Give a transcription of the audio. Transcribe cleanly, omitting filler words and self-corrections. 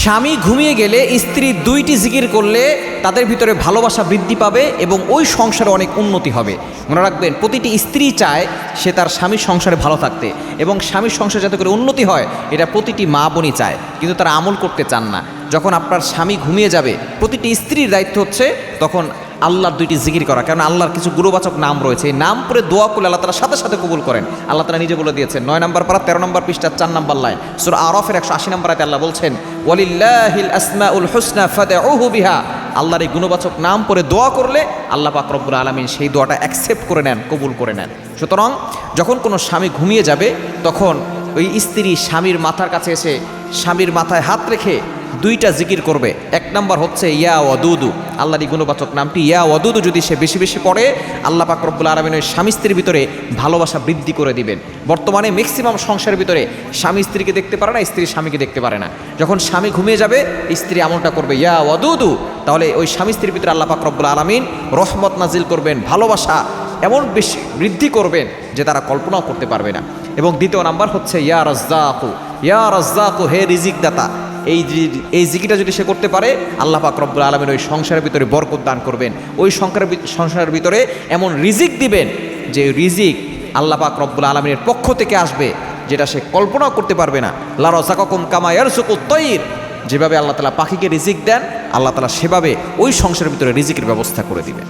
স্বামী ঘুমিয়ে গেলে স্ত্রী 2টি জিকির করলে তাদের ভিতরে ভালোবাসা বৃদ্ধি পাবে এবং ওই সংসারে অনেক উন্নতি হবে। মনে রাখবেন, প্রতিটি স্ত্রী চায় সে তার স্বামীর সংসারে ভালো থাকতে এবং স্বামীর সংসারে যাতে করে উন্নতি হয় এটা প্রতিটি মা বোনই চায়, কিন্তু তারা আমল করতে চান না। যখন আপনার স্বামী ঘুমিয়ে যাবে, প্রতিটি স্ত্রীর দায়িত্ব হচ্ছে তখন আল্লাহর 2টি জিকির করা, কারণ আল্লাহর কিছু গুরুবাচক নাম রয়েছে। এই নাম পরে দোয়া করলে আল্লাহ তাআলা সাথে সাথে কবুল করেন। আল্লাহ তাআলা নিজে বলে দিয়েছেন 9 নম্বর পারা 13 নম্বর পৃষ্ঠা 4 নম্বর লাইন সূরা আরাফের 180 নম্বর আয়াতে আল্লাহ বলছেন, ওয়ালিল্লাহিল আসমাউল হুসনা ফাদউহু বিহা। আল্লাহর এই গুণবাচক নাম পরে দোয়া করলে আল্লাহ পাক রব্বুল আলামিন সেই দোয়াটা অ্যাকসেপ্ট করে নেন, কবুল করে নেন। সুতরাং যখন কোনো স্বামী ঘুমিয়ে যাবে তখন ওই স্ত্রী স্বামীর মাথার কাছে এসে স্বামীর মাথায় হাত রেখে 2টা জিকির করবে। 1 নম্বর হচ্ছে ইয়া ওয়াদুদু, আল্লাহর এই গুণবাচক নামটি ইয়া ওয়াদুদু যদি সে বেশি বেশি পড়ে আল্লাহ পাক রব্বুল আলামিন ওই স্বামী স্ত্রীর ভিতরে ভালোবাসা বৃদ্ধি করে দিবেন। বর্তমানে ম্যাক্সিমাম সংসারের ভিতরে স্বামী স্ত্রীকে দেখতে পারে না, স্ত্রী স্বামীকে দেখতে পারে না। যখন স্বামী ঘুমিয়ে যাবে স্ত্রী আমলটা করবে ইয়া ওয়াদুদু, তাহলে ওই স্বামী স্ত্রীর ভিতরে আল্লাহ পাক রব্বুল আলামিন রহমত নাজিল করবেন, ভালোবাসা এমন বেশি বৃদ্ধি করবেন যে তারা কল্পনাও করতে পারবে না। এবং 2 নাম্বার হচ্ছে ইয়া রাজ্জাকু, ইয়া রাজ্জাকু, হে রিজিক দাতা। এই জিকিরটা যদি সে করতে পারে আল্লাহ পাক রব্বুল আলামিন ওই সংসারের ভিতরে বরকত দান করবেন, ওই সংসারের ভিতরে এমন রিজিক দিবেন যে রিজিক আল্লাহ পাক রব্বুল আলামিনের পক্ষ থেকে আসবে যেটা সে কল্পনাও করতে পারবে না। লা রাযাকাকুম কামা ইয়ারযুকুত তায়র, যেভাবে আল্লাহ তাআলা পাখিকে রিজিক দেন আল্লাহ তাআলা সেভাবে ওই সংসারের ভিতরে রিজিকের ব্যবস্থা করে দিবেন।